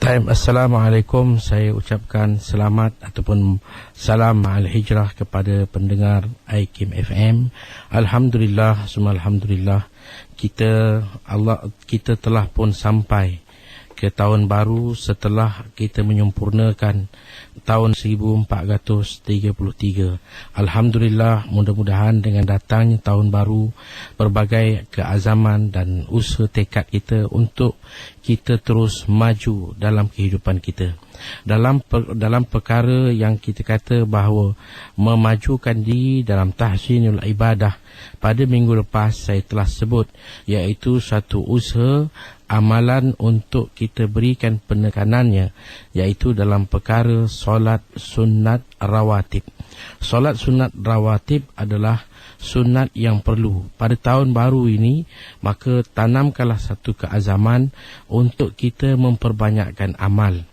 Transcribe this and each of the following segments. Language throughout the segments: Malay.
Assalamualaikum. Saya ucapkan selamat ataupun salam al-hijrah kepada pendengar IKIM FM. Alhamdulillah, semua alhamdulillah. Kita telah pun sampai ke tahun baru setelah kita menyempurnakan tahun 1433. Alhamdulillah, mudah-mudahan dengan datangnya tahun baru, berbagai keazaman dan usaha tekad kita untuk kita terus maju dalam kehidupan kita. Dalam perkara yang kita kata bahawa memajukan diri dalam tahsinul ibadah, pada minggu lepas saya telah sebut, iaitu satu usaha amalan untuk kita berikan penekanannya, iaitu dalam perkara solat sunat rawatib. Solat sunat rawatib adalah sunat yang perlu pada tahun baru ini. Maka tanamkanlah satu keazaman untuk kita memperbanyakkan amal.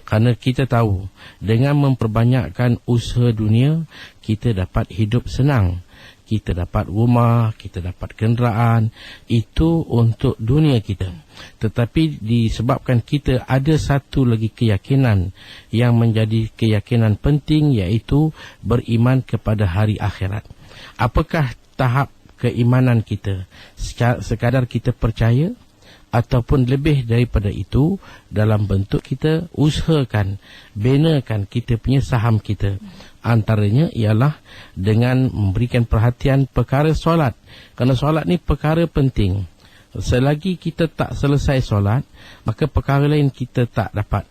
Kerana kita tahu dengan memperbanyakkan usaha dunia, kita dapat hidup senang, kita dapat rumah, kita dapat kenderaan. Itu untuk dunia kita. Tetapi disebabkan kita ada satu lagi keyakinan yang menjadi keyakinan penting, iaitu beriman kepada hari akhirat. Apakah tahap keimanan kita? Sekadar kita percaya, ataupun lebih daripada itu, dalam bentuk kita usahakan, benakan kita punya saham kita. Antaranya ialah dengan memberikan perhatian perkara solat. Kerana solat ni perkara penting. Selagi kita tak selesai solat, maka perkara lain kita tak dapat.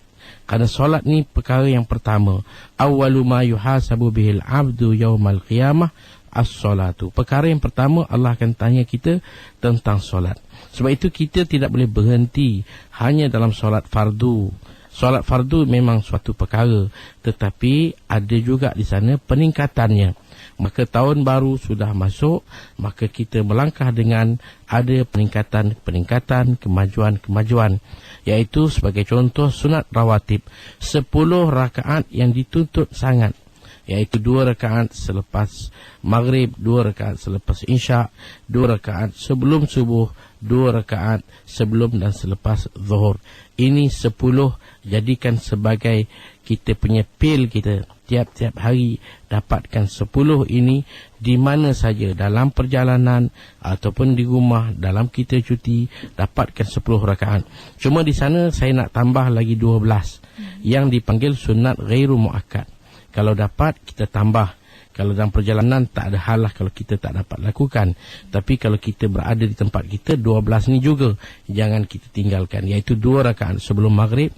Kerana solat ni perkara yang pertama. Awwalu ma yuhasabu bihil abdu yaumal qiyamah as-salatu. Perkara yang pertama Allah akan tanya kita tentang solat. Sebab itu kita tidak boleh berhenti hanya dalam solat fardu. Solat fardu memang suatu perkara, tetapi ada juga di sana peningkatannya. Maka tahun baru sudah masuk, maka kita melangkah dengan ada peningkatan, kemajuan, iaitu sebagai contoh sunat rawatib 10 rakaat yang dituntut sangat, iaitu 2 rakaat selepas maghrib, 2 rakaat selepas isyak, 2 rakaat sebelum subuh, 2 rakaat sebelum dan selepas zuhur. Ini 10 jadikan sebagai kita punya pil kita. Tiap-tiap hari dapatkan 10 ini di mana saja, dalam perjalanan ataupun di rumah, dalam kita cuti, dapatkan 10 rakaat. Cuma di sana saya nak tambah lagi 12 yang dipanggil sunat ghairu muakkad. Kalau dapat kita tambah. Kalau dalam perjalanan tak ada hal lah kalau kita tak dapat lakukan. Tapi kalau kita berada di tempat kita, 12 ni juga jangan kita tinggalkan, iaitu 2 rakaat sebelum maghrib,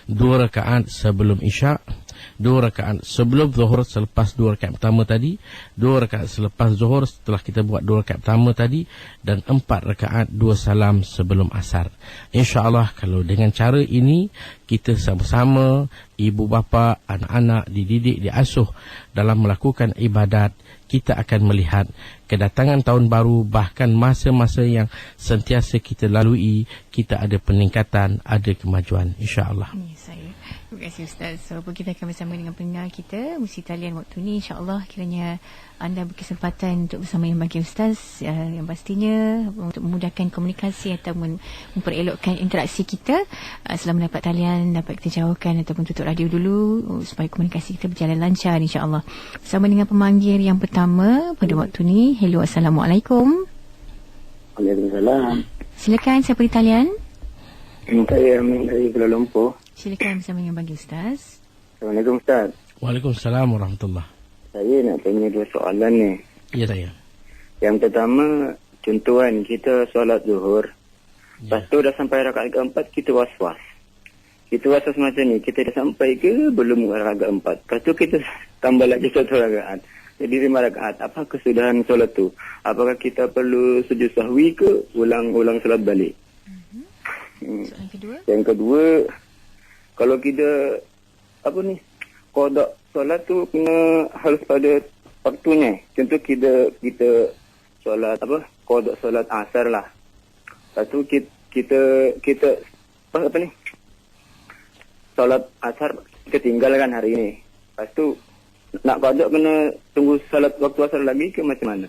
2 rakaat sebelum isyak, 2 rakaat sebelum zuhur selepas 2 rakaat pertama tadi, 2 rakaat selepas zuhur setelah kita buat 2 rakaat pertama tadi, dan 4 rakaat 2 salam sebelum asar. InsyaAllah kalau dengan cara ini kita sama-sama, ibu bapa, anak-anak dididik, diasuh dalam melakukan ibadat, kita akan melihat kedatangan tahun baru, bahkan masa-masa yang sentiasa kita lalui, kita ada peningkatan, ada kemajuan, insya-Allah. Terima kasih Ustaz. So, kita akan bersama dengan pendengar kita musi talian waktu ni. InsyaAllah kiranya anda berkesempatan untuk bersama yang bagi Ustaz, yang pastinya untuk memudahkan komunikasi atau memperelokkan interaksi kita. Selama dapat talian, dapat kita jauhkan ataupun tutup radio dulu supaya komunikasi kita berjalan lancar, insyaAllah. Bersama dengan pemanggil yang pertama pada waktu ni. Hello, Assalamualaikum. Waalaikumsalam. Silakan, siapa di talian? Saya Amin dari Kuala Lumpur. Silakan bersama dengan bagi Ustaz. Assalamualaikum Ustaz. Waalaikumsalam warahmatullahi. Saya nak tanya 2 soalan ni. Ya saya. Yang pertama, contohan kita solat zuhur. Lepas tu dah sampai rakaat keempat, kita was-was. Kita was-was macam ni, kita dah sampai ke belum rakaat keempat. Lepas tu kita tambah lagi 1 rakaat. Jadi 5 rakaat. Apa kesudahan solat tu? Apakah kita perlu sujud sahwi ke ulang solat balik? Soalan kedua. Yang kedua, kalau kita qada solat tu kena harus pada waktunya. Contoh kita solat qada solat asar lah. Lepas tu kita solat asar kita tinggalkan hari ini. Lepas tu nak qada kena tunggu solat waktu asar lagi ke macam mana?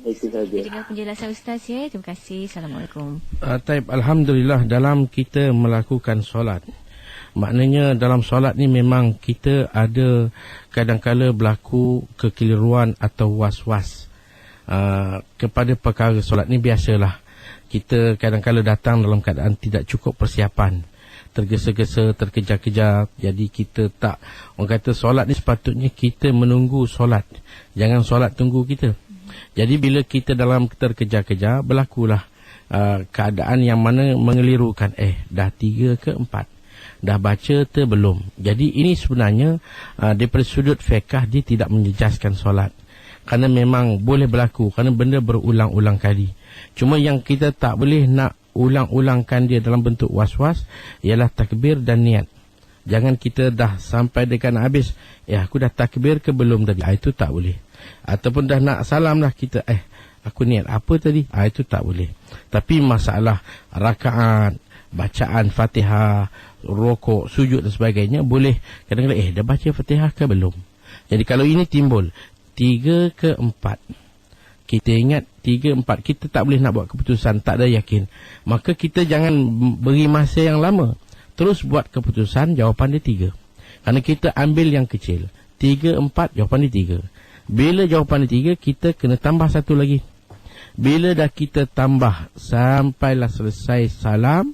Itu saja. Dengan penjelasan Ustaz ya. Terima kasih. Assalamualaikum. Taib, Alhamdulillah, dalam kita melakukan solat, maknanya dalam solat ni memang kita ada kadang-kala berlaku kekeliruan atau was-was kepada perkara solat ni. Biasalah, kita kadang-kala datang dalam keadaan tidak cukup persiapan, tergesa-gesa, terkejar-kejar. Jadi kita tak, orang kata solat ni sepatutnya kita menunggu solat, jangan solat tunggu kita. Jadi bila kita dalam terkejar-kejar, berlakulah keadaan yang mana mengelirukan, dah 3 ke 4, dah baca ke belum. Jadi ini sebenarnya daripada sudut fiqh dia tidak menjejaskan solat, kerana memang boleh berlaku, kerana benda berulang-ulang kali. Cuma yang kita tak boleh nak ulang-ulangkan dia dalam bentuk was-was ialah takbir dan niat. Jangan kita dah sampai dekat nak habis, aku dah takbir ke belum tadi, itu tak boleh. Ataupun dah nak salam dah kita, aku niat apa tadi, itu tak boleh. Tapi masalah rakaat, bacaan Fatihah, rokok, sujud dan sebagainya boleh. Kadang-kadang dah baca Fatihah ke belum. Jadi kalau ini timbul 3 ke 4, kita ingat 3, 4, kita tak boleh nak buat keputusan, tak ada yakin, maka kita jangan beri masa yang lama, terus buat keputusan. Jawapan dia 3, kerana kita ambil yang kecil. 3, 4, jawapan dia 3. Bila jawapan dia 3, kita kena tambah satu lagi. Bila dah kita tambah sampailah selesai salam,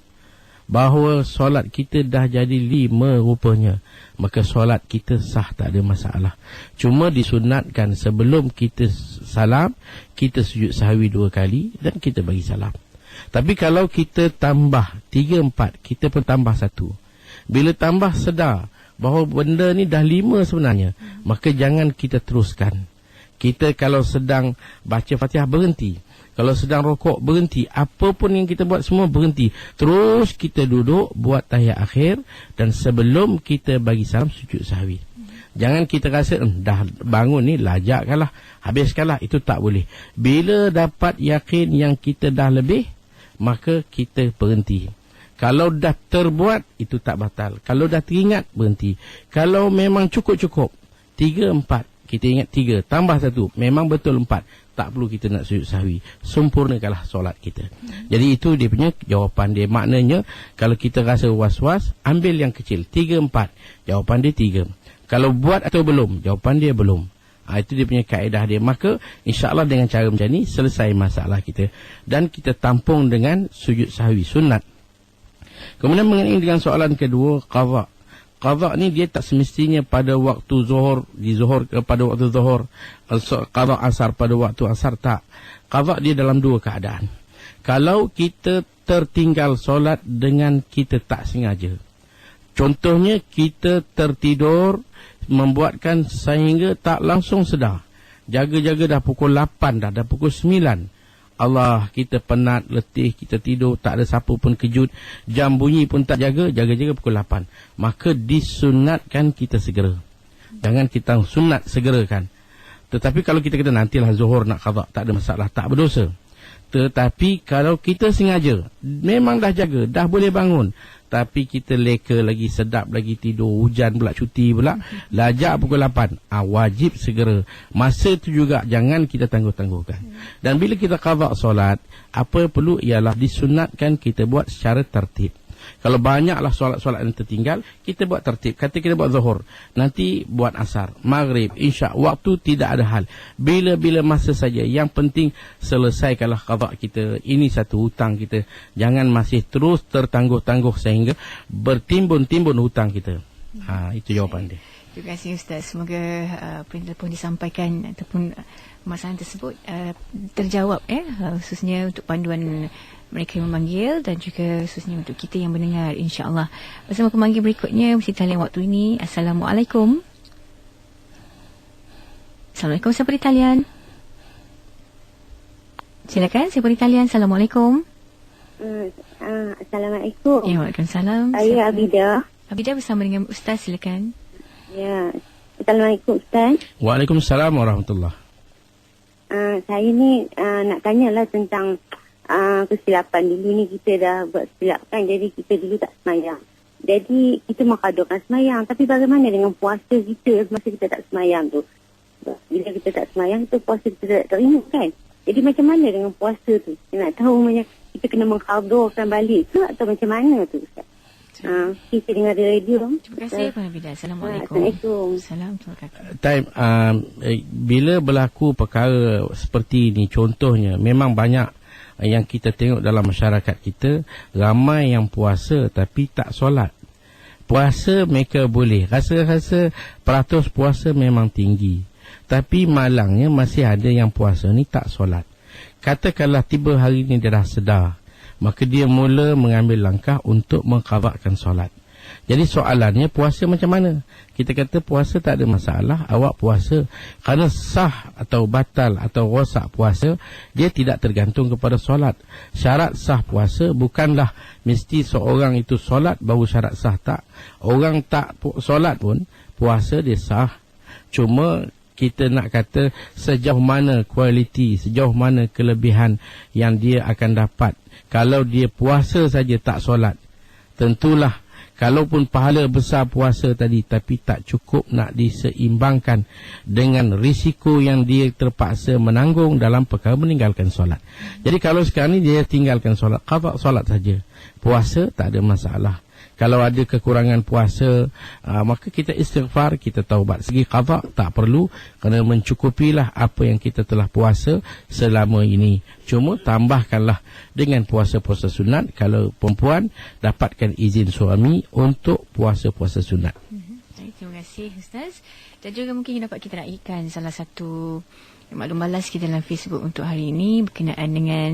bahawa solat kita dah jadi 5 rupanya, maka solat kita sah, tak ada masalah. Cuma disunatkan sebelum kita salam, kita sujud sahwi 2 kali dan kita bagi salam. Tapi kalau kita tambah 3, 4, kita pun tambah 1. Bila tambah sedar bahawa benda ni dah 5 sebenarnya, maka jangan kita teruskan. Kita kalau sedang baca Fatihah berhenti, kalau sedang rokok berhenti, apa pun yang kita buat semua berhenti. Terus kita duduk buat tahiyat akhir, dan sebelum kita bagi salam sujud sahwi. Jangan kita rasa dah bangun ni lajakkanlah, habiskanlah, itu tak boleh. Bila dapat yakin yang kita dah lebih, maka kita berhenti. Kalau dah terbuat, itu tak batal. Kalau dah teringat, berhenti. Kalau memang cukup-cukup 3, 4, kita ingat 3, tambah 1, memang betul 4, tak perlu kita nak sujud sahwi. Sempurnakanlah solat kita. Jadi itu dia punya jawapan dia. Maknanya kalau kita rasa was-was, ambil yang kecil, 3, 4, jawapan dia 3. Kalau buat atau belum, jawapan dia belum. Itu dia punya kaedah dia. Maka insya-Allah dengan cara macam ni selesai masalah kita, dan kita tampung dengan sujud sahwi sunat. Kemudian mengenai dengan soalan kedua, qadha. Qadha ni dia tak semestinya pada waktu zuhur, di zuhur pada waktu zuhur, qadha asar pada waktu asar, tak. Qadha dia dalam 2 keadaan. Kalau kita tertinggal solat dengan kita tak sengaja. Contohnya kita tertidur membuatkan sehingga tak langsung sedar. Jaga-jaga dah pukul 8 dah pukul 9. Allah, kita penat, letih, kita tidur, tak ada siapa pun kejut, jam bunyi pun tak jaga-jaga pukul 8. Maka disunatkan kita segera. Jangan kita sunat segerakan. Tetapi kalau kita kata nantilah zuhur nak qadha, tak ada masalah, tak berdosa. Tetapi kalau kita sengaja, memang dah jaga, dah boleh bangun, tapi kita leka lagi, sedap lagi tidur, hujan pula, cuti pula, lajak pukul 8, wajib segera. Masa tu juga jangan kita tangguh-tangguhkan. Dan bila kita qadha solat, apa perlu ialah disunatkan kita buat secara tertib. Kalau banyaklah solat-solat yang tertinggal, kita buat tertib. Kata kita buat zuhur, nanti buat asar, maghrib, isyak, waktu tidak ada hal. Bila-bila masa saja. Yang penting selesaikanlah qadha kita. Ini satu hutang kita. Jangan masih terus tertangguh-tangguh sehingga bertimbun-timbun hutang kita. Itu jawapan dia. Terima kasih Ustaz. Semoga apa yang telah pun disampaikan ataupun masalah tersebut terjawab, khususnya untuk panduan mereka yang memanggil dan juga khususnya untuk kita yang mendengar, insya-Allah. Bersama pemanggil berikutnya mesti talian waktu ini. Assalamualaikum. Assalamualaikum, siapa di talian? Silakan, siapa di talian? Assalamualaikum. Assalamualaikum. Ya, waalaikumsalam. Saya Abida. Abida bersama dengan Ustaz, silakan. Ya. Assalamualaikum Ustaz. Waalaikumsalam warahmatullahi. Saya ni nak tanyalah tentang kesilapan. Dulu ni kita dah buat silap kan, jadi kita dulu tak semayang. Jadi kita mengkadukan semayang. Tapi bagaimana dengan puasa kita masa kita tak semayang tu? Bila kita tak semayang tu, puasa kita tak terima kan? Jadi macam mana dengan puasa tu? Saya nak tahu macam kita kena mengqadhakan balik ke atau macam mana tu Ustaz? Kita dengar di radio. Terima kasih Puan Hafidah. Assalamualaikum. Assalamualaikum. Assalamualaikum. Bila berlaku perkara seperti ini, contohnya memang banyak yang kita tengok dalam masyarakat kita, ramai yang puasa tapi tak solat. Puasa mereka boleh, rasa-rasa peratus puasa memang tinggi, tapi malangnya masih ada yang puasa ni tak solat. Katakanlah tiba hari ni dia dah sedar, maka dia mula mengambil langkah untuk mengqadhakan solat. Jadi soalannya, puasa macam mana? Kita kata puasa tak ada masalah, awak puasa. Kerana sah atau batal atau rosak puasa, dia tidak tergantung kepada solat. Syarat sah puasa bukanlah mesti seorang itu solat baru syarat sah, tak. Orang tak solat pun puasa dia sah. Cuma kita nak kata sejauh mana kualiti, sejauh mana kelebihan yang dia akan dapat kalau dia puasa saja tak solat. Tentulah kalaupun pahala besar puasa tadi, tapi tak cukup nak diseimbangkan dengan risiko yang dia terpaksa menanggung dalam perkara meninggalkan solat. Jadi kalau sekarang ni dia tinggalkan solat, qadha solat saja, puasa tak ada masalah. Kalau ada kekurangan puasa, maka kita istighfar, kita taubat. Segi qadha tak perlu, kerana mencukupilah apa yang kita telah puasa selama ini. Cuma tambahkanlah dengan puasa-puasa sunat. Kalau perempuan, dapatkan izin suami untuk puasa-puasa sunat. Terima kasih Ustaz. Dan juga mungkin dapat kita raikan salah satu maklum balas kita dalam Facebook untuk hari ini berkenaan dengan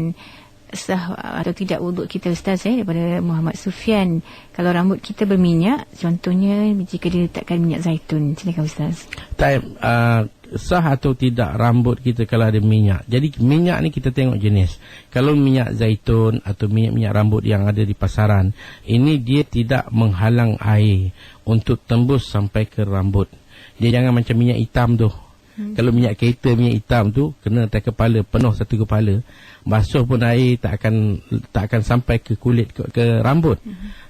sah atau tidak wuduk kita Ustaz, daripada Muhammad Sufian. Kalau rambut kita berminyak, contohnya jika diletakkan minyak zaitun. Silakan Ustaz. Sah atau tidak rambut kita kalau ada minyak. Jadi minyak ni kita tengok jenis. Kalau minyak zaitun atau minyak rambut yang ada di pasaran, ini dia tidak menghalang air untuk tembus sampai ke rambut. Dia jangan macam minyak hitam tu. Kalau minyak kereta, minyak hitam tu kena atas kepala, penuh satu kepala, basuh pun air tak akan sampai ke kulit, ke rambut.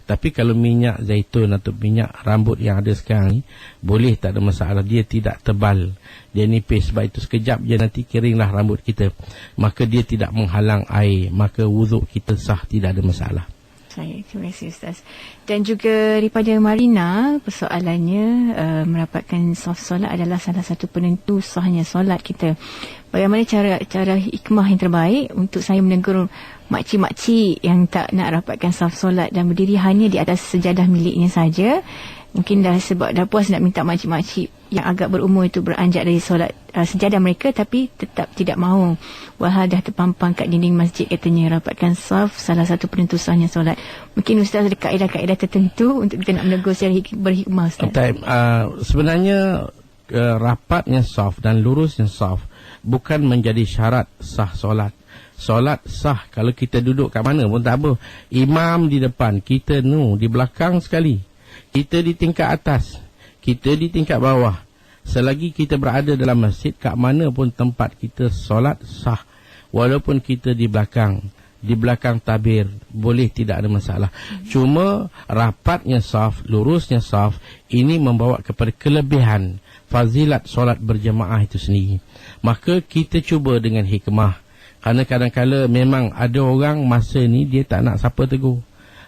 Tapi kalau minyak zaitun atau minyak rambut yang ada sekarang ni, boleh, tak ada masalah. Dia tidak tebal, dia nipis. Sebab itu sekejap je nanti keringlah rambut kita, maka dia tidak menghalang air, maka wuduk kita sah, tidak ada masalah. Terima kasih Ustaz. Dan juga daripada Marina, persoalannya merapatkan saf solat adalah salah satu penentu sahnya solat kita. Bagaimana cara hikmah yang terbaik untuk saya menegur makcik-makcik yang tak nak rapatkan saf solat dan berdiri hanya di atas sejadah miliknya saja? Mungkin dah sebab dah puas nak minta makcik-makcik yang agak berumur itu beranjak dari solat sejadah mereka, tapi tetap tidak mahu. Walhal dah terpampang kat dinding masjid, katanya rapatkan saf salah satu penentu sahnya solat. Mungkin Ustaz ada kaedah-kaedah tertentu untuk kita nak menegur secara berhikmah Ustaz? Sebenarnya rapatnya saf dan lurusnya saf bukan menjadi syarat sah solat. Solat sah kalau kita duduk kat mana pun tak apa. Imam di depan, kita di belakang sekali. Kita di tingkat atas, kita di tingkat bawah. Selagi kita berada dalam masjid, kat mana pun tempat kita solat sah. Walaupun kita di belakang tabir, boleh, tidak ada masalah. Cuma rapatnya saf, lurusnya saf, ini membawa kepada kelebihan fazilat solat berjemaah itu sendiri. Maka kita cuba dengan hikmah. Kerana kadang-kadang memang ada orang masa ni dia tak nak siapa tegur.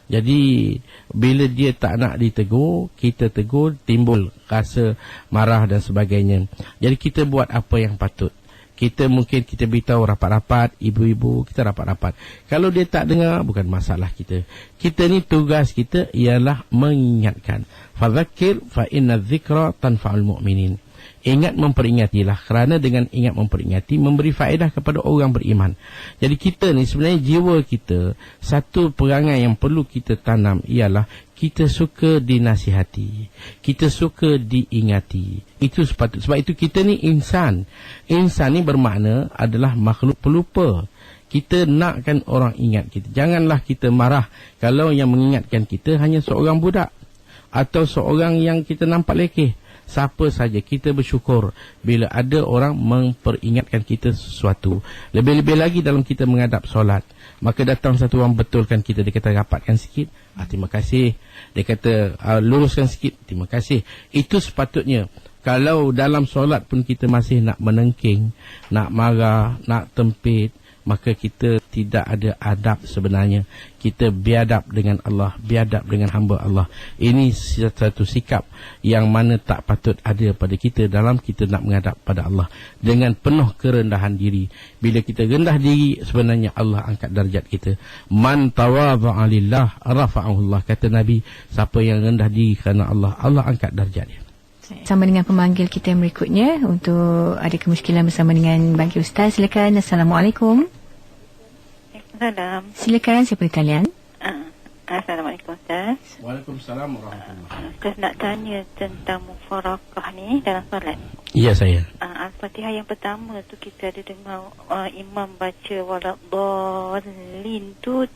Jadi bila dia tak nak ditegur, kita tegur, timbul rasa marah dan sebagainya. Jadi kita buat apa yang patut. Kita beritahu rapat-rapat, ibu-ibu kita rapat-rapat. Kalau dia tak dengar, bukan masalah kita. Kita ni tugas kita ialah mengingatkan. Fadzakir fa inna dzikra tanfa'ul mu'minin. Ingat, memperingatilah, kerana dengan ingat memperingati memberi faedah kepada orang beriman. Jadi kita ni sebenarnya jiwa kita, satu perangai yang perlu kita tanam ialah kita suka dinasihati, kita suka diingati. Itu sepatutnya. Sebab itu kita ni insan. Insan ni bermakna adalah makhluk pelupa. Kita nakkan orang ingat kita. Janganlah kita marah kalau yang mengingatkan kita hanya seorang budak atau seorang yang kita nampak lekeh. Siapa saja, kita bersyukur bila ada orang memperingatkan kita sesuatu. Lebih-lebih lagi dalam kita menghadap solat. Maka datang satu orang betulkan kita, dia kata rapatkan sikit, terima kasih. Dia kata luruskan sikit, terima kasih. Itu sepatutnya Kalau dalam solat pun kita masih nak menengking, nak marah, nak tempit, maka kita tidak ada adab sebenarnya. Kita biadab dengan Allah, biadab dengan hamba Allah. Ini satu sikap yang mana tak patut ada pada kita dalam kita nak menghadap pada Allah. Dengan penuh kerendahan diri. Bila kita rendah diri, sebenarnya Allah angkat darjat kita. Man tawadha'a lillah rafa'ahu Allah. Kata Nabi, siapa yang rendah diri kerana Allah, Allah angkat darjat dia. Sama dengan pemanggil kita yang berikutnya untuk ada kemusykilan bersama dengan bagi Ustaz. Silakan. Assalamualaikum. Salam. Silakan, siapa di talian? Assalamualaikum Ustaz. Waalaikumsalam warahmatullahi. Ustaz nak tanya tentang mufarakah ni dalam solat. Ya, saya. Al-Fatihah yang pertama tu kita ada dengar imam baca waladhdallin tu,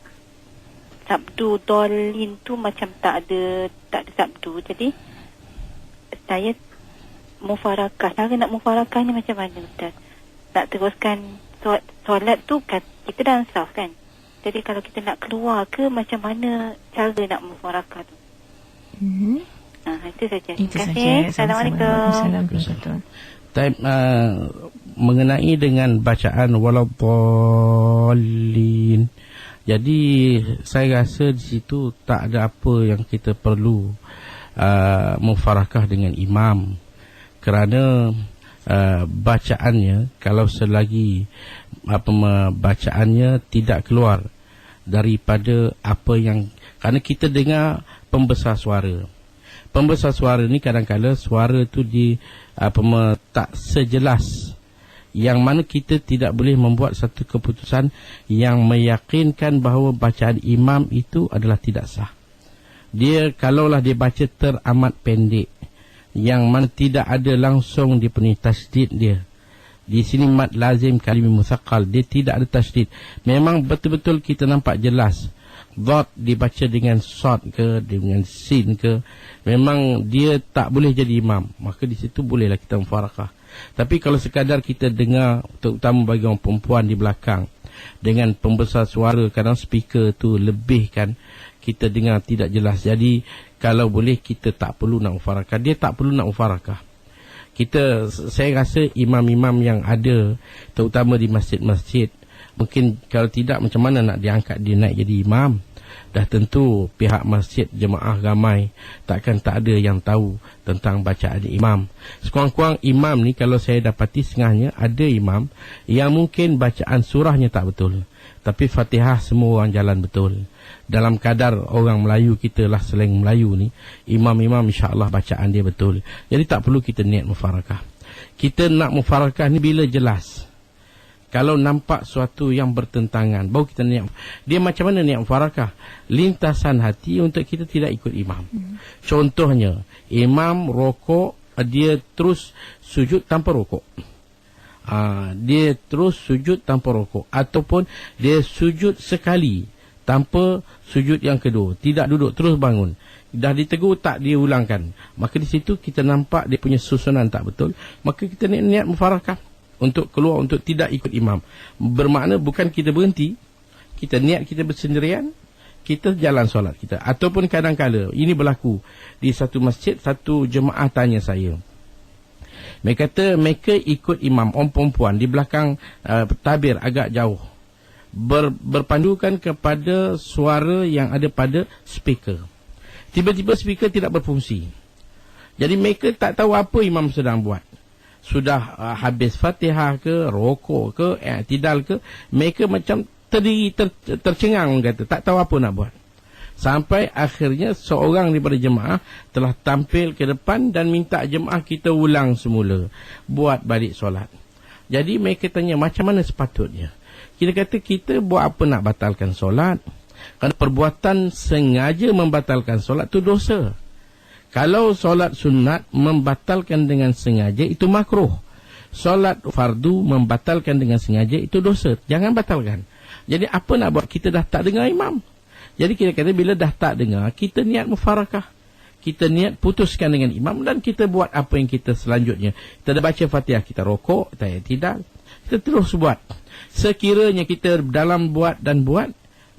sabdu dolin tu macam tak ada sabdu. Jadi saya mufarakah, cara nak mufarakah ni macam mana Ustaz? Nak teruskan solat tu kan kita dah saf kan. Jadi kalau kita nak keluar ke, macam mana cara nak mufarakah tu? Itu saja. Terima kasih. Assalamualaikum. Mengenai dengan bacaan waladhdallin, jadi saya rasa di situ tak ada apa yang kita perlu mufarakah dengan imam, kerana bacaannya, kalau selagi bacaannya tidak keluar daripada apa yang, kerana kita dengar pembesar suara. Pembesar suara ni kadang-kadang suara tu tak sejelas, yang mana kita tidak boleh membuat satu keputusan yang meyakinkan bahawa bacaan imam itu adalah tidak sah. Dia kalaulah dia baca teramat pendek, yang mana tidak ada langsung dipenuhi tasdid dia. Di sini mad lazim kalim musaqqal, dia tidak ada tasdid. Memang betul-betul kita nampak jelas dot dibaca dengan sod ke, dengan sin ke, memang dia tak boleh jadi imam, maka di situ bolehlah kita mufarakah. Tapi kalau sekadar kita dengar, terutama bagi orang perempuan di belakang, dengan pembesar suara, kadang speaker tu lebih kan, kita dengar tidak jelas. Jadi kalau boleh kita tak perlu nak mufarakah. Dia tak perlu nak mufarakah. Saya rasa imam-imam yang ada, terutama di masjid-masjid, mungkin kalau tidak macam mana nak diangkat dia naik jadi imam. Dah tentu pihak masjid jemaah ramai, takkan tak ada yang tahu tentang bacaan imam. Sekurang-kurang imam ni, kalau saya dapati setengahnya ada imam yang mungkin bacaan surahnya tak betul, tapi Fatihah semua orang jalan betul. Dalam kadar orang Melayu kita lah, slang Melayu ni, imam-imam insya-Allah bacaan dia betul. Jadi tak perlu kita niat mufarakah. Kita nak mufarakah ni bila jelas. Kalau nampak suatu yang bertentangan, baru kita niat. Dia macam mana niat mufarakah? Lintasan hati untuk kita tidak ikut imam. Contohnya, imam rokok, dia terus sujud tanpa rokok. Dia terus sujud tanpa rokok. Ataupun dia sujud sekali tanpa sujud yang kedua, tidak duduk, terus bangun. Dah ditegur tak diulangkan. Maka di situ kita nampak dia punya susunan tak betul. Maka kita niat mufarakah untuk keluar, untuk tidak ikut imam. Bermakna bukan kita berhenti, kita niat kita bersendirian, kita jalan solat kita. Ataupun kadang-kadang ini berlaku di satu masjid, satu jemaah tanya saya, mereka kata mereka ikut imam, orang perempuan di belakang tabir agak jauh, berpandukan kepada suara yang ada pada speaker. Tiba-tiba speaker tidak berfungsi. Jadi mereka tak tahu apa imam sedang buat. Sudah habis Fatihah ke, rokok ke, i'tidal ke, mereka macam terdiri, tercengang, kata, tak tahu apa nak buat. Sampai akhirnya seorang daripada jemaah telah tampil ke depan dan minta jemaah kita ulang semula, buat balik solat. Jadi mereka tanya macam mana sepatutnya. Kita kata kita buat apa nak batalkan solat? Kerana perbuatan sengaja membatalkan solat itu dosa. Kalau solat sunat membatalkan dengan sengaja itu makruh. Solat fardu membatalkan dengan sengaja itu dosa. Jangan batalkan. Jadi apa nak buat? Kita dah tak dengar imam. Jadi kita kata bila dah tak dengar, kita niat mufarakah. Kita niat putuskan dengan imam dan kita buat apa yang kita selanjutnya. Kita dah baca Fatihah, kita rokok, kita i'tidal, kita terus buat. Sekiranya kita dalam buat dan buat,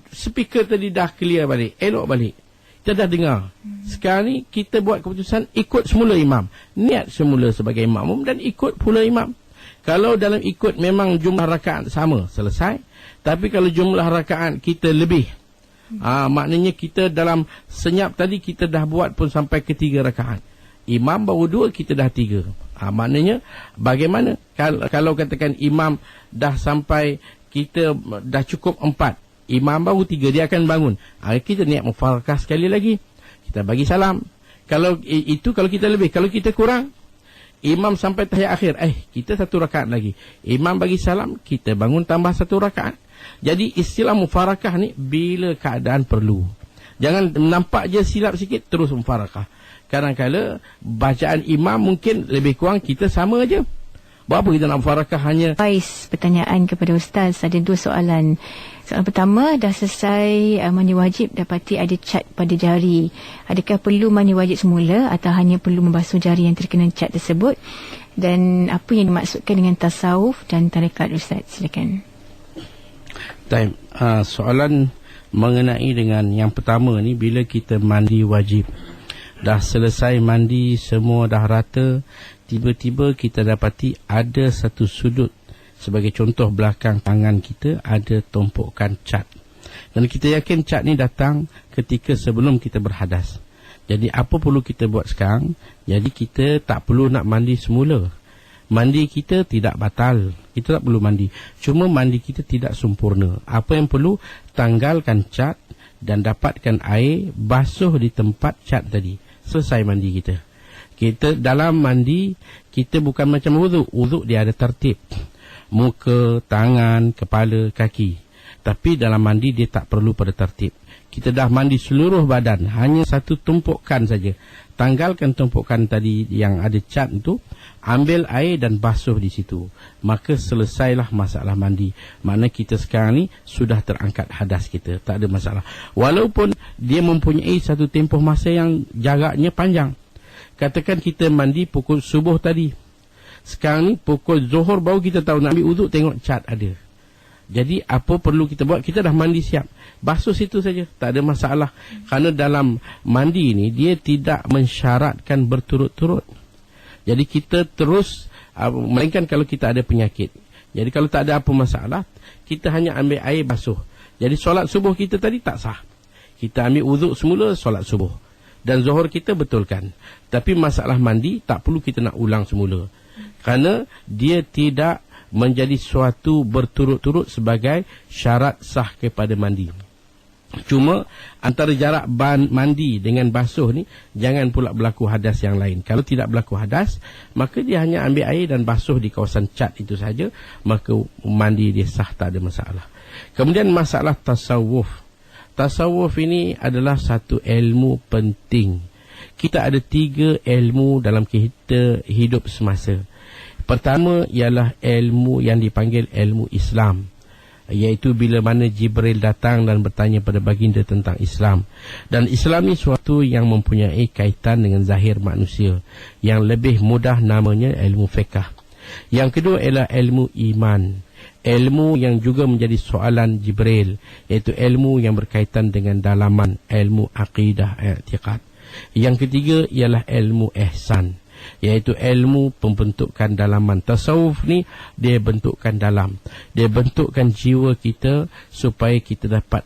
speaker tadi dah clear balik, elok balik, Kita dah dengar. Sekarang ni kita buat keputusan ikut semula imam. Niat semula sebagai makmum dan ikut pula imam. Kalau dalam ikut memang jumlah rakaat sama, selesai. Tapi kalau jumlah rakaat kita lebih, maknanya kita dalam senyap tadi kita dah buat pun sampai ke 3 rakaat. Imam baru 2, kita dah 3. Maknanya bagaimana kalau katakan imam dah sampai, kita dah cukup 4, imam baru 3, dia akan bangun. Kita niat mufarakah sekali lagi, kita bagi salam. Kalau itu kalau kita lebih, kalau kita kurang, imam sampai tahiyat akhir, kita 1 rakaat lagi, imam bagi salam, kita bangun tambah 1 rakaat. Jadi istilah mufarakah ni bila keadaan perlu. Jangan nampak je silap sikit terus mufarakah. Kadang-kadang bacaan imam mungkin lebih kurang kita sama aja. Buat apa kita nak mufarakah hanya? Faiz, pertanyaan kepada Ustaz, ada 2 soalan. Soalan pertama, dah selesai mandi wajib, dapati ada cat pada jari. Adakah perlu mandi wajib semula atau hanya perlu membasuh jari yang terkena cat tersebut? Dan apa yang dimaksudkan dengan tasawuf dan tarekat, Ustaz? Silakan. Soalan mengenai dengan yang pertama ni, bila kita mandi wajib, dah selesai mandi, semua dah rata, tiba-tiba kita dapati ada satu sudut, sebagai contoh belakang tangan kita ada tumpukan cat, dan kita yakin cat ni datang ketika sebelum kita berhadas. Jadi apa perlu kita buat sekarang? Jadi kita tak perlu nak mandi semula. Mandi kita tidak batal, kita tak perlu mandi, cuma mandi kita tidak sempurna. Apa yang perlu, tanggalkan cat dan dapatkan air, basuh di tempat cat tadi. Selesai mandi kita. Kita dalam mandi, kita bukan macam wuduk. Wuduk dia ada tertib, muka, tangan, kepala, kaki. Tapi dalam mandi dia tak perlu pada tertib. Kita dah mandi seluruh badan, hanya satu tumpukan saja. Tanggalkan tumpukan tadi yang ada cat itu, ambil air dan basuh di situ. Maka selesailah masalah mandi. Makna kita sekarang ni sudah terangkat hadas kita, tak ada masalah. Walaupun dia mempunyai satu tempoh masa yang jaraknya panjang. Katakan kita mandi pukul subuh tadi, sekarang ni pukul zuhur baru kita tahu nak ambil wuduk, tengok cat ada. Jadi apa perlu kita buat? Kita dah mandi siap, basuh situ saja, tak ada masalah. Kerana dalam mandi ni dia tidak mensyaratkan berturut-turut. Jadi kita terus, melainkan kalau kita ada penyakit. Jadi kalau tak ada apa masalah, kita hanya ambil air basuh. Jadi solat subuh kita tadi tak sah. Kita ambil wuduk semula, solat subuh. Dan zuhur kita betulkan. Tapi masalah mandi tak perlu kita nak ulang semula. Kerana dia tidak menjadi suatu berturut-turut sebagai syarat sah kepada mandi. Cuma antara jarak mandi dengan basuh ni, jangan pula berlaku hadas yang lain. Kalau tidak berlaku hadas, maka dia hanya ambil air dan basuh di kawasan cat itu saja, maka mandi dia sah, tak ada masalah. Kemudian masalah tasawuf. Tasawuf ini adalah satu ilmu penting. Kita ada 3 ilmu dalam kita hidup semasa. Pertama ialah ilmu yang dipanggil ilmu Islam, iaitu bila mana Jibril datang dan bertanya pada baginda tentang Islam. Dan Islam ni suatu yang mempunyai kaitan dengan zahir manusia, yang lebih mudah namanya ilmu fiqh. Yang kedua ialah ilmu iman, ilmu yang juga menjadi soalan Jibril, iaitu ilmu yang berkaitan dengan dalaman, ilmu akidah, i'tiqad. Yang ketiga ialah ilmu ihsan, iaitu ilmu pembentukan dalaman. Tasawuf ni dia bentukkan dalam, dia bentukkan jiwa kita supaya kita dapat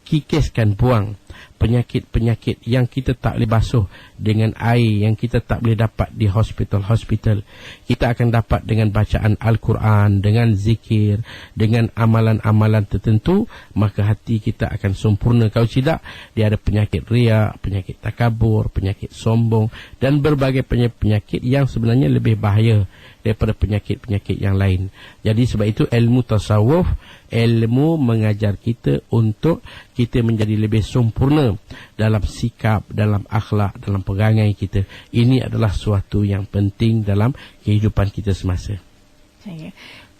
kikiskan, buang penyakit-penyakit yang kita tak boleh basuh dengan air, yang kita tak boleh dapat di hospital-hospital. Kita akan dapat dengan bacaan Al-Quran, dengan zikir, dengan amalan-amalan tertentu, maka hati kita akan sempurna. Kalau tidak, dia ada penyakit riak, penyakit takabur, penyakit sombong, dan berbagai penyakit yang sebenarnya lebih bahaya daripada penyakit-penyakit yang lain. Jadi sebab itu ilmu tasawuf, ilmu mengajar kita untuk kita menjadi lebih sempurna dalam sikap, dalam akhlak, dalam perangai kita. Ini adalah suatu yang penting dalam kehidupan kita semasa. Saya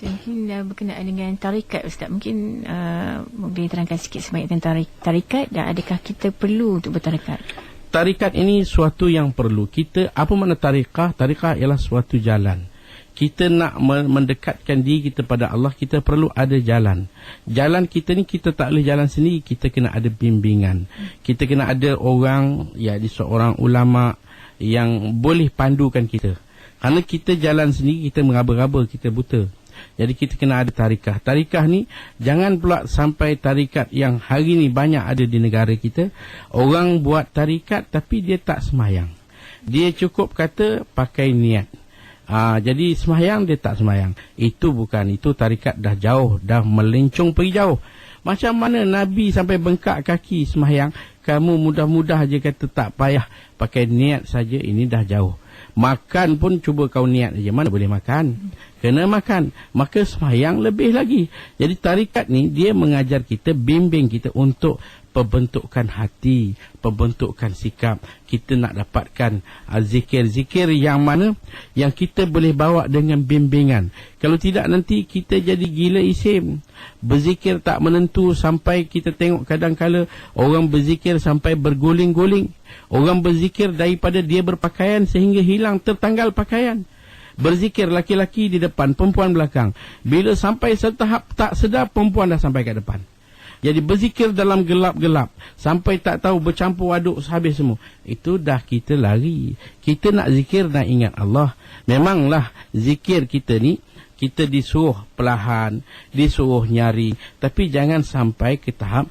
mungkin berkenaan dengan tarikat, Ustaz, mungkin boleh terangkan sikit sebanyak tentang tarikat, dan adakah kita perlu untuk bertarikat? Tarikat ini suatu yang perlu kita. Apa makna tarikah? Tarikah ialah suatu jalan. kita nak mendekatkan diri kita pada Allah, kita perlu ada jalan. Jalan kita ni kita tak boleh jalan sendiri, kita kena ada bimbingan. Kita kena ada orang, seorang ulama yang boleh pandukan kita. Kerana kita jalan sendiri, kita meraba-raba, kita buta. Jadi kita kena ada tarikah. Tarikah ni jangan pula sampai tarikat yang hari ni banyak ada di negara kita. Orang buat tarikat tapi dia tak semayang. Dia cukup kata pakai niat. Jadi semayang dia tak semayang. Itu bukan, itu tarikat dah jauh, dah melencong pergi jauh. Macam mana Nabi sampai bengkak kaki semayang, kamu mudah-mudah je kata tak payah pakai niat saja, ini dah jauh. Makan pun cuba kau niat saja, mana boleh makan? Kena makan. Maka semayang lebih lagi. Jadi tarikat ni dia mengajar kita, bimbing kita untuk pembentukan hati, pembentukan sikap. Kita nak dapatkan zikir-zikir yang mana yang kita boleh bawa dengan bimbingan. Kalau tidak nanti kita jadi gila isim. Berzikir tak menentu sampai kita tengok kadang-kala orang berzikir sampai berguling-guling. Orang berzikir daripada dia berpakaian sehingga hilang tertanggal pakaian. Berzikir laki-laki di depan, perempuan belakang. Bila sampai setahap tak sedar, perempuan dah sampai ke depan. Jadi berzikir dalam gelap-gelap sampai tak tahu, bercampur aduk habis semua. Itu dah kita lari. Kita nak zikir, nak ingat Allah. Memanglah zikir kita ni kita disuruh perlahan, disuruh nyari, tapi jangan sampai ke tahap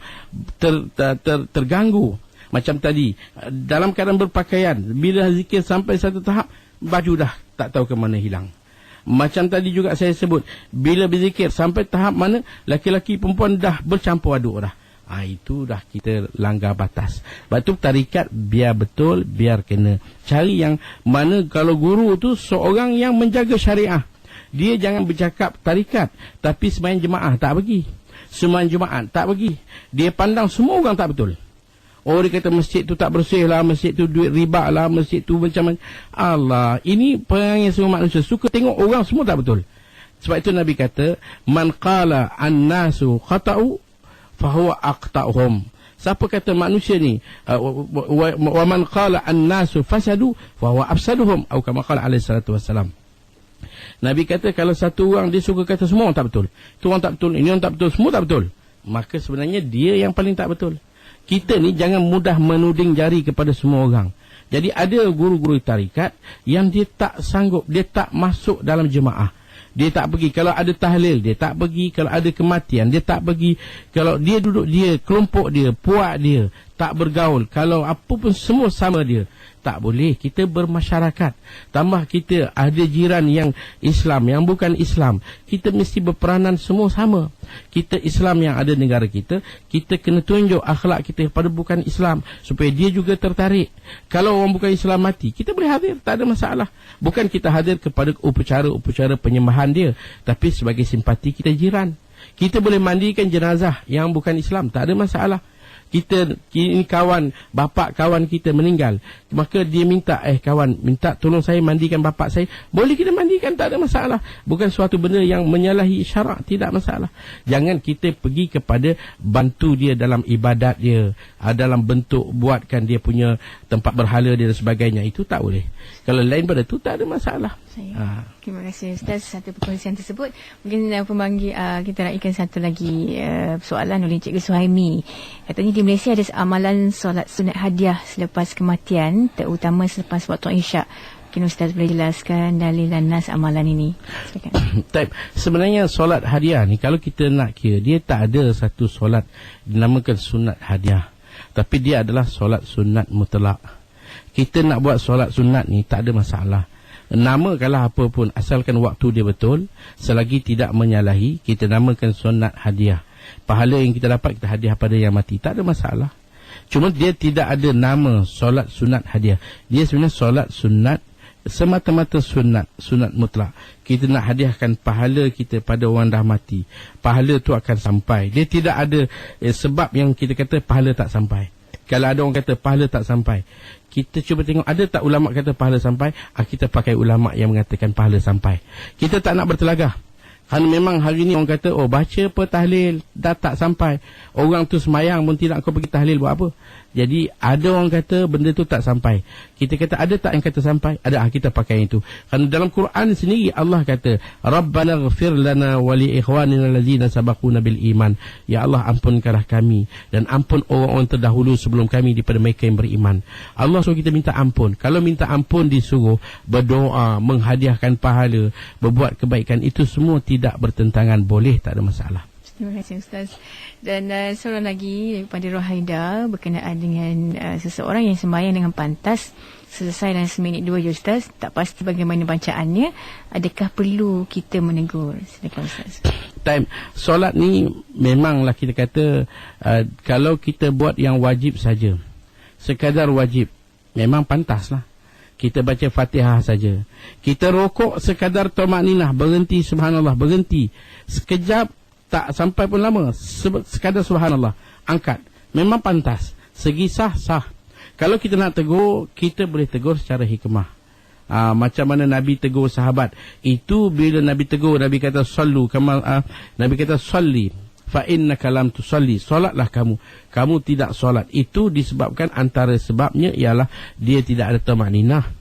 terganggu. Macam tadi, dalam keadaan berpakaian, bila zikir sampai satu tahap, baju dah tak tahu ke mana hilang. Macam tadi juga saya sebut, bila berzikir sampai tahap mana laki-laki perempuan dah bercampur aduk dah. Itu dah kita langgar batas. Sebab tu tarikat biar betul, biar kena cari yang mana kalau guru tu seorang yang menjaga syariah. Dia jangan bercakap tarikat, tapi sembahyang jemaah tak bagi. Sembahyang jemaah tak bagi. Dia pandang semua orang tak betul. Oh, dia kata masjid tu tak bersih lah, masjid tu duit riba lah, masjid tu macam Allah. Ini perangai semua manusia, suka tengok orang semua tak betul. Sebab itu Nabi kata, man qala an-nasu khata'u fahuwa aqta'uhum. Siapa kata manusia ni wa man qala an-nasu fasadu fahuwa afsaduhum, atau kama qala alaihi salatu wassalam. Nabi kata kalau satu orang dia suka kata semua orang tak betul, itu orang tak betul, ini orang tak betul, semua tak betul, maka sebenarnya dia yang paling tak betul. Kita ni jangan mudah menuding jari kepada semua orang. Jadi ada guru-guru tarikat yang dia tak sanggup, dia tak masuk dalam jemaah. Dia tak pergi. Kalau ada tahlil, dia tak pergi. Kalau ada kematian, dia tak pergi. Kalau dia duduk dia, kelompok dia, puak dia, tak bergaul. Kalau apa pun semua sama dia. Tak boleh. Kita bermasyarakat. Tambah kita ada jiran yang Islam, yang bukan Islam. Kita mesti berperanan semua sama. Kita Islam yang ada negara kita, kita kena tunjuk akhlak kita kepada bukan Islam, supaya dia juga tertarik. Kalau orang bukan Islam mati, kita boleh hadir, tak ada masalah. Bukan kita hadir kepada upacara-upacara penyembahan dia, tapi sebagai simpati kita jiran. Kita boleh mandikan jenazah yang bukan Islam, tak ada masalah. Kita ini kawan, bapak kawan kita meninggal, maka dia minta, kawan minta tolong saya mandikan bapak saya, boleh kita mandikan, tak ada masalah. Bukan suatu benda yang menyalahi syarak, tidak masalah. Jangan kita pergi kepada bantu dia dalam ibadat dia, dalam bentuk buatkan dia punya tempat berhala dia dan sebagainya, itu tak boleh. Kalau lain pada itu tak ada masalah. Terima kasih Ustaz satu perkongsian tersebut. Mungkin pemanggil kita nak ikan satu lagi soalan oleh Cikgu Suhaimi. Katanya di Malaysia ada amalan solat sunat hadiah selepas kematian, terutama selepas waktu Isyak. Mungkin Ustaz boleh jelaskan dalil dan nas amalan ini. Silakan. Sebenarnya solat hadiah ni kalau kita nak kira, dia tak ada satu solat dinamakan sunat hadiah, tapi dia adalah solat sunat mutlak. Kita nak buat solat sunat ni tak ada masalah. Namakanlah apa pun, asalkan waktu dia betul, selagi tidak menyalahi, kita namakan sunat hadiah. Pahala yang kita dapat, kita hadiah pada yang mati, tak ada masalah. Cuma dia tidak ada nama solat sunat hadiah. Dia sebenarnya solat sunat, semata-mata sunat, sunat mutlak. Kita nak hadiahkan pahala kita pada orang dah mati, pahala tu akan sampai. Dia tidak ada sebab yang kita kata pahala tak sampai. Kalau ada orang kata pahala tak sampai, kita cuba tengok ada tak ulama kata pahala sampai. Kita pakai ulama yang mengatakan pahala sampai. Kita tak nak bertelagah. Kerana memang hari ni orang kata, baca apa tahlil dah tak sampai. Orang tu semayang pun tidak, kau pergi tahlil buat apa? Jadi ada orang kata benda tu tak sampai. Kita kata ada tak yang kata sampai? Ada, kita pakai itu. Kerana dalam Quran sendiri Allah kata, Rabbana ghfir lana wa li ikhwanina allazina sabaquna bil iman. Ya Allah, ampunkanlah kami dan ampun orang-orang terdahulu sebelum kami daripada mereka yang beriman. Allah suruh kita minta ampun. Kalau minta ampun disuruh berdoa, menghadiahkan pahala, berbuat kebaikan, itu semua tidak bertentangan, boleh, tak ada masalah. Terima kasih Ustaz. Dan seorang lagi daripada Rohaida berkenaan dengan seseorang yang sembahyang dengan pantas selesai dalam seminit 2 je Ustaz, tak pasti bagaimana bacaannya, adakah perlu kita menegur? Silakan Ustaz. Solat ni memanglah kita kata kalau kita buat yang wajib saja, sekadar wajib, memang pantaslah. Kita baca Fatihah saja. Kita rokok sekadar tumakninah, berhenti subhanallah, berhenti sekejap, tak sampai pun lama, sekadar subhanallah, angkat, memang pantas. Segi sah. Kalau kita nak tegur, kita boleh tegur secara hikmah. Macam mana Nabi tegur sahabat. Itu bila Nabi tegur, Nabi kata sallu kama, Nabi kata salli fa innaka lam tusalli, solatlah kamu tidak solat. Itu disebabkan antara sebabnya ialah dia tidak ada tumakninah.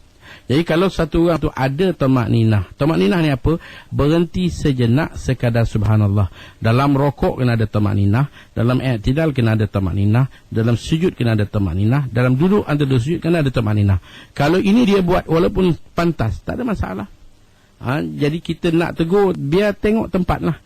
Jadi kalau satu orang tu ada tumakninah ni apa? Berhenti sejenak sekadar subhanallah. Dalam rokok kena ada tumakninah, dalam i'tidal kena ada tumakninah, dalam sujud kena ada tumakninah, dalam duduk antara sujud kena ada tumakninah. Kalau ini dia buat walaupun pantas, tak ada masalah. Jadi kita nak tegur, biar tengok tempat lah.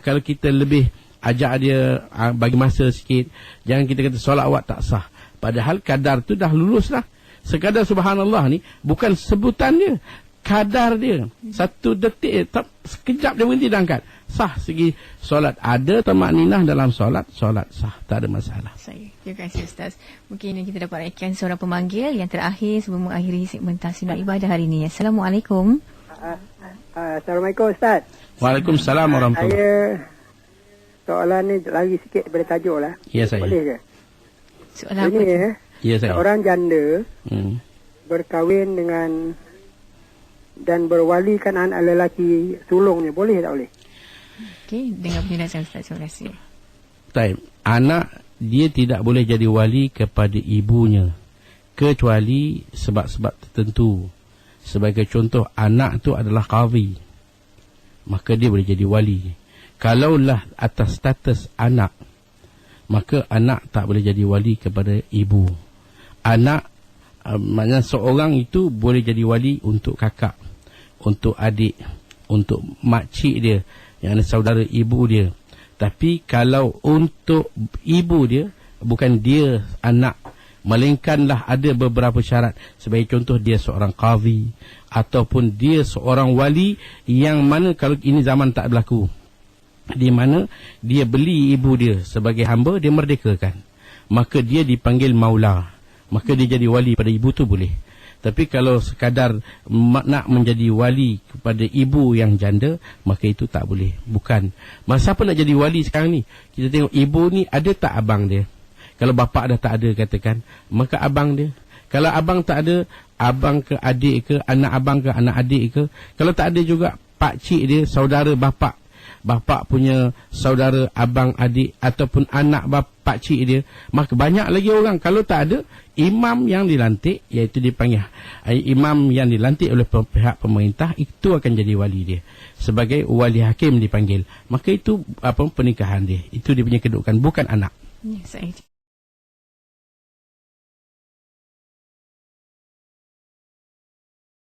Kalau kita lebih ajak dia, bagi masa sikit, jangan kita kata solat awak tak sah, padahal kadar tu dah lulus lah. Sekadar subhanallah ni bukan sebutan dia, kadar dia. 1 detik, sekejap dia berhenti dan angkat. Sah segi solat. Ada tumakninah dalam solat sah, tak ada masalah. Terima kasih Ustaz. Mungkin kita dapat raikan seorang pemanggil yang terakhir sebelum mengakhiri segmen Tahsinul Ibadah hari ini. Assalamualaikum. Assalamualaikum Ustaz. Waalaikumsalam warahmatullahi. Saya soalan ni lari sikit daripada tajuk lah. Ya saya. Boleh ke? Soalan ini apa? Ya saya. Seorang janda berkahwin dengan dan berwalikan anak lelaki sulungnya, boleh tak boleh? Okey, dengan penjelasan Ustaz, terima kasih. Anak dia tidak boleh jadi wali kepada ibunya kecuali sebab-sebab tertentu. Sebagai contoh, anak tu adalah qadhi, maka dia boleh jadi wali. Kalaulah atas status anak, maka anak tak boleh jadi wali kepada ibu. Anak, maknanya seorang itu boleh jadi wali untuk kakak, untuk adik, untuk makcik dia, yang ada saudara ibu dia. Tapi kalau untuk ibu dia, bukan dia anak, melainkanlah ada beberapa syarat. Sebagai contoh, dia seorang qadhi, ataupun dia seorang wali, yang mana kalau ini zaman tak berlaku, di mana dia beli ibu dia sebagai hamba, dia merdekakan, maka dia dipanggil maula, maka dia jadi wali pada ibu tu boleh. Tapi kalau sekadar nak menjadi wali kepada ibu yang janda, maka itu tak boleh. Bukan. Masa apa nak jadi wali sekarang ni? Kita tengok ibu ni ada tak abang dia? Kalau bapa dah tak ada katakan, maka abang dia. Kalau abang tak ada, abang ke adik ke, anak abang ke anak adik ke. Kalau tak ada juga, pak cik dia, saudara bapa, bapa punya saudara abang adik, ataupun anak pak cik dia. Maka banyak lagi orang. Kalau tak ada, imam yang dilantik, iaitu dipanggil imam yang dilantik oleh pihak pemerintah, itu akan jadi wali dia. Sebagai wali hakim dipanggil. Maka itu pernikahan dia. Itu dia punya kedudukan, bukan anak. Ya, saya